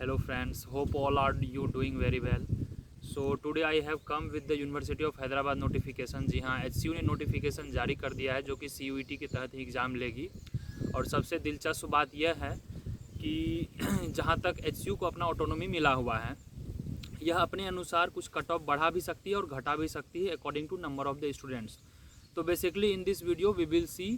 Hello friends, hope all are you doing very well. So today I have come with the University of Hyderabad notification. जी हाँ, HCU ने notification जारी कर दिया है जो कि CUET के तहत ही एग्ज़ाम लेगी। और सबसे दिलचस्प बात यह है कि जहाँ तक HCU को अपना ऑटोनॉमी मिला हुआ है, यह अपने अनुसार कुछ कट ऑफ बढ़ा भी सकती है और घटा भी सकती है according to number of the students. तो basically in this video we will see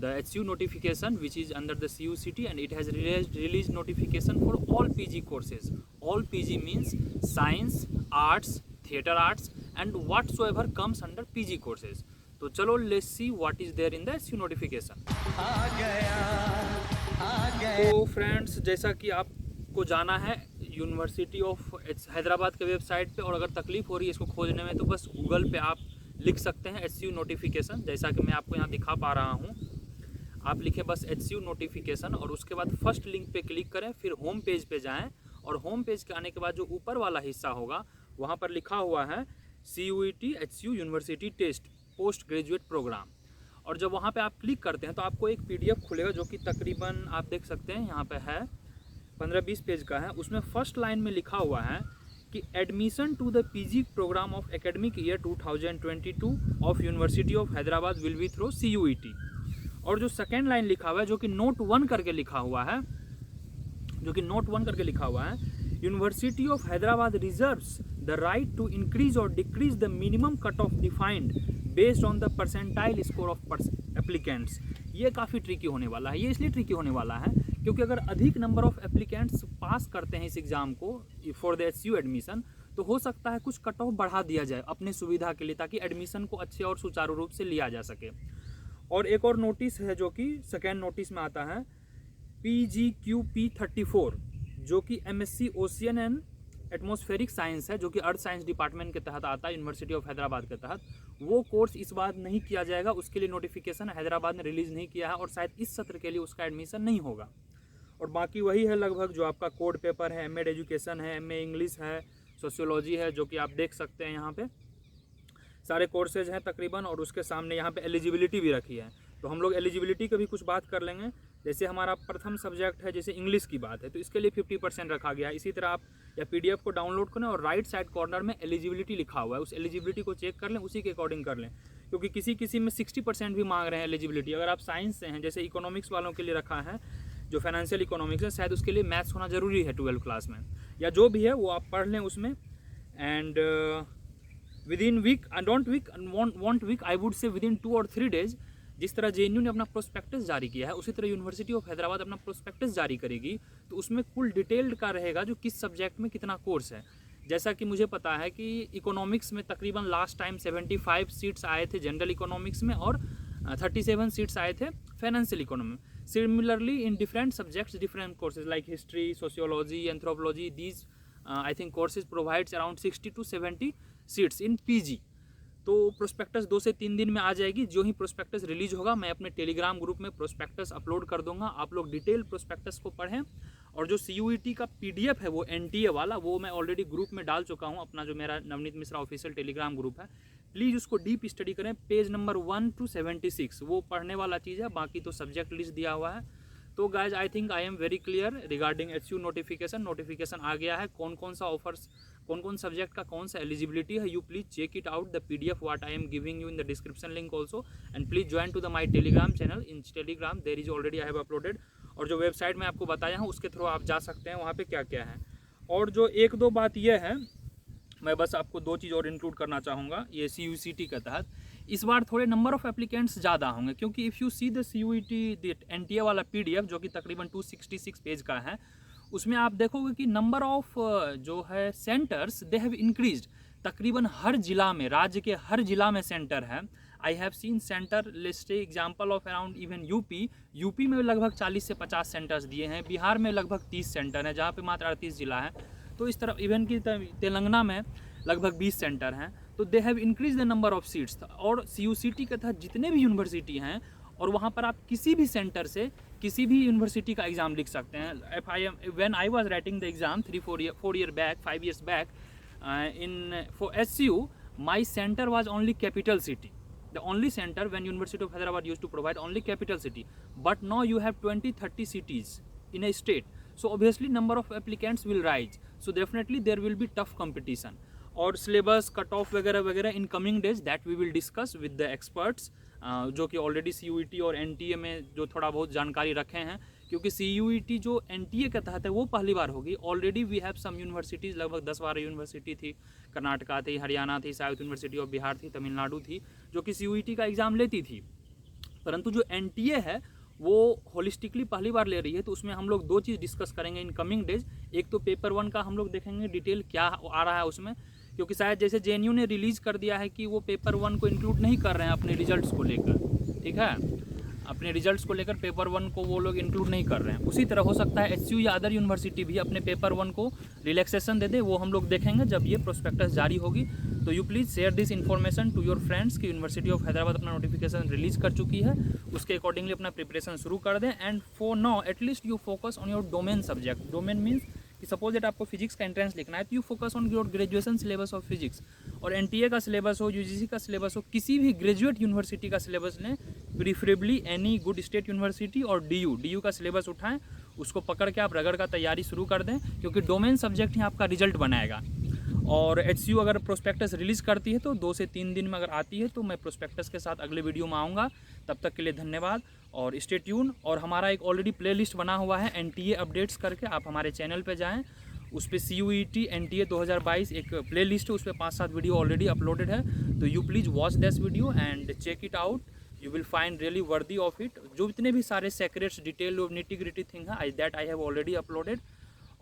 the HCU notification which is under the CUCT, and it has released notification for all PG courses. All PG means science, arts, theatre arts and whatsoever comes under PG courses. तो चलो let's see what is there in the HCU notification. तो friends, जैसा कि आपको जाना है university of Hyderabad के website पे, और अगर तकलीफ़ हो रही है इसको खोजने में तो बस गूगल पे आप लिख सकते हैं HCU नोटिफिकेशन, जैसा कि मैं आपको यहाँ दिखा पा रहा हूँ। आप लिखें बस HCU नोटिफिकेशन और उसके बाद फर्स्ट लिंक पे क्लिक करें, फिर होम पेज पे जाएं और होम पेज के आने के बाद जो ऊपर वाला हिस्सा होगा वहाँ पर लिखा हुआ है CUET HCU university test post graduate programme. और जब वहाँ पे आप क्लिक करते हैं तो आपको एक PDF खुलेगा जो कि तकरीबन आप देख सकते हैं यहाँ पे है 15-20 पेज का है। उसमें फर्स्ट लाइन में लिखा हुआ है कि admission to the PG programme of academic year 2022 of university of Hyderabad will be through CUET। और जो सेकेंड लाइन लिखा हुआ है जो कि नोट 1 करके लिखा हुआ है, university of Hyderabad reserves the right to increase और decrease the minimum cut off defined based on the percentile score of applicants. ये काफ़ी ट्रिकी होने वाला है। ये इसलिए ट्रिकी होने वाला है क्योंकि अगर अधिक नंबर ऑफ एप्लीकेंट्स पास करते हैं इस एग्ज़ाम को फॉर द HCU एडमिशन, तो हो सकता है कुछ कट ऑफ बढ़ा दिया जाए अपने सुविधा के लिए, ताकि एडमिशन को अच्छे और सुचारू रूप से लिया जा सके। और एक और नोटिस है जो कि सेकेंड नोटिस में आता है PGQP 34, जो कि MSc ocean and atmospheric science है, जो कि अर्थ साइंस डिपार्टमेंट के तहत आता है यूनिवर्सिटी ऑफ हैदराबाद के तहत। वो कोर्स इस बार नहीं किया जाएगा, उसके लिए नोटिफिकेशन हैदराबाद ने रिलीज़ नहीं किया है और शायद इस सत्र के लिए उसका एडमिशन नहीं होगा। और बाकी वही है लगभग जो आपका कोड पेपर है, MA एजुकेशन है, MA इंग्लिश है, सोशियोलॉजी है, जो कि आप देख सकते हैं यहाँ पे सारे कोर्सेज हैं तकरीबन। और उसके सामने यहाँ पे एलिजिबिलिटी भी रखी है, तो हम लोग एलिजिबिलिटी की भी कुछ बात कर लेंगे। जैसे हमारा प्रथम सब्जेक्ट है, जैसे इंग्लिश की बात है, तो इसके लिए 50% रखा गया है। इसी तरह आप या PDF को डाउनलोड करें और राइट साइड कॉर्नर में एलिजिबिलिटी लिखा हुआ है, उस एलिजिबिलिटी को चेक कर लें, उसी के अकॉर्डिंग कर लें, क्योंकि किसी में 60% भी मांग रहे हैं एलिजिबिलिटी। अगर आप साइंस से हैं, जैसे इकोनॉमिक्स वालों के लिए रखा है, जो फाइनेंशियल इकोनॉमिक्स है, शायद उसके लिए मैथ्स होना ज़रूरी है 12th क्लास में, या जो भी है वो आप पढ़ लें उसमें। And within week I would say within 2 और 3 डेज, जिस तरह JNU ने अपना प्रोस्पेक्टस जारी किया है, उसी तरह यूनिवर्सिटी ऑफ हैदराबाद अपना प्रोस्पेक्टस जारी करेगी। तो उसमें कुल डिटेल्ड का रहेगा जो किस सब्जेक्ट में कितना कोर्स है। जैसा कि मुझे पता है कि इकोनॉमिक्स में तकरीबन लास्ट टाइम 75 सीट्स आए थे जनरल इकोनॉमिक्स में, और 37 सीट्स आए थे financial economy. Similarly in different subjects different courses like history, sociology, anthropology, these I think courses provides around 60 to 70 seats in PG। तो प्रोस्पेक्टस 2 से 3 दिन में आ जाएगी। जो ही प्रोस्पेक्टस रिलीज होगा मैं अपने टेलीग्राम ग्रुप में प्रोस्पेक्टस अपलोड कर दूंगा, आप लोग डिटेल प्रोस्पेक्टस को पढ़ें। और जो CUET का PDF है वो NTA वाला, वो मैं ऑलरेडी ग्रुप में डाल चुका हूँ, अपना जो मेरा Navneet Mishra official Telegram group है। प्लीज़ उसको डीप स्टडी करें, पेज नंबर 1 to 76 वो पढ़ने वाला चीज़ है, बाकी तो सब्जेक्ट लिस्ट दिया हुआ है। तो guys I think I am very clear regarding HCU notification आ गया है, कौन कौन सा ऑफर्स, कौन कौन सब्जेक्ट का कौन सा एलिजिबिलिटी है। You please check it out the PDF what I am giving you in the description link also, and please join to the my Telegram channel in Telegram, there is already I have uploaded. और जो website में आपको बताया हूँ उसके through आप जा सकते हैं, वहाँ पे क्या क्या है। और जो 1-2 बात यह है, मैं बस आपको 2 चीज़ और इंक्लूड करना चाहूँगा ये CUCT के तहत। इस बार थोड़े नंबर ऑफ़ एप्लीकेंट्स ज़्यादा होंगे, क्योंकि if you see the CUET NTA वाला PDF जो कि तकरीबन 266 पेज का है, उसमें आप देखोगे कि नंबर ऑफ जो है सेंटर्स दे हैव इंक्रीज्ड। तकरीबन हर जिला में, राज्य के हर जिला में सेंटर है। I have seen centre list example of around even UP में लगभग 40 से 50 सेंटर्स दिए हैं, बिहार में लगभग 30 सेंटर हैं, जहाँ पे मात्र 38 जिला है। तो इस तरफ इवन की तेलंगाना में लगभग 20 सेंटर हैं। तो they have increase the number of seats. और CUCT के तहत जितने भी यूनिवर्सिटी हैं, और वहाँ पर आप किसी भी सेंटर से किसी भी यूनिवर्सिटी का एग्ज़ाम लिख सकते हैं। When I was writing the exam 4 years back in for HCU, my center was only capital city. The only center when University of Hyderabad used to provide only capital city, but now you have 20-30 cities in a state. so obviously number of applicants will rise, so definitely there will be tough competition. और syllabus cut off वगैरह वगैरह in coming days that we will discuss with the experts, जो कि already CUET और NTA में जो थोड़ा बहुत जानकारी रखे हैं, क्योंकि CUET जो NTA के तहत है वो पहली बार होगी. Already we have some universities, लगभग 10-12 यूनिवर्सिटी थी, कर्नाटका थी, हरियाणा थी, साउथ यूनिवर्सिटी ऑफ बिहार थी, तमिलनाडु थी, जो कि CUET का एग्ज़ाम लेती थी. परंतु जो NTA है वो होलिस्टिकली पहली बार ले रही है, तो उसमें हम लोग 2 चीज़ डिस्कस करेंगे इन कमिंग डेज. एक तो पेपर 1 का हम लोग देखेंगे डिटेल क्या आ रहा है उसमें, क्योंकि शायद जैसे JNU ने रिलीज़ कर दिया है कि वो पेपर 1 को इंक्लूड नहीं कर रहे हैं अपने रिजल्ट्स को लेकर, ठीक है, अपने रिजल्ट्स को लेकर पेपर 1 को वो लोग इंक्लूड नहीं कर रहे हैं. उसी तरह हो सकता है HCU या अदर यूनिवर्सिटी भी अपने पेपर 1 को रिलैक्सेशन दे दे, वो हम लोग देखेंगे जब ये प्रोस्पेक्टस जारी होगी. तो you please share this information to your friends कि यूनिवर्सिटी ऑफ हैदराबाद अपना नोटिफिकेशन रिलीज़ कर चुकी है, उसके अकॉर्डिंगली अपना प्रिपरेशन शुरू कर दें. And for now at least you focus on your domain subject. Domain means कि सपोज दैट आपको फिजिक्स का एंट्रेंस लिखना है, तो you focus on your graduation syllabus of physics. और NTA का सिलेबस हो, UGC का सिलेबस हो, किसी भी ग्रेजुएट यूनिवर्सिटी का सिलेबस लें, preferably any good state university और DU का सिलेबस उठाएं, उसको पकड़ के आप रगड़ का तैयारी शुरू कर दें, क्योंकि डोमेन सब्जेक्ट ही आपका रिजल्ट बनाएगा. और HCU अगर प्रोस्पेक्टस रिलीज़ करती है तो 2 से 3 दिन में अगर आती है तो मैं प्रोस्पेक्टस के साथ अगले वीडियो में आऊँगा. तब तक के लिए धन्यवाद और स्टे ट्यून. और हमारा एक ऑलरेडी प्लेलिस्ट बना हुआ है NTA अपडेट्स करके, आप हमारे चैनल पे जाएं, उस पर CUET NTA 2022 एक प्लेलिस्ट है, उस पर 5-7 वीडियो ऑलरेडी अपलोडेड है. तो you please watch this video and check it out, you will find really worthy of it. जो इतने भी सारे सेक्रेट्स डिटेल और निटी ग्रिटी थिंग है that I have already uploaded.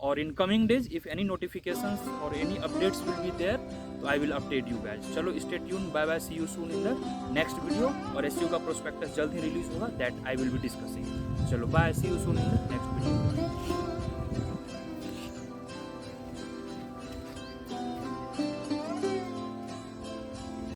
और in coming days if any notifications और any updates will be there, तो I will update you guys. चलो stay tune, bye bye, see you soon in the next video. और HCU का prospectus जल्द ही release होगा, that I will be discussing. चलो bye, see you soon in the next video.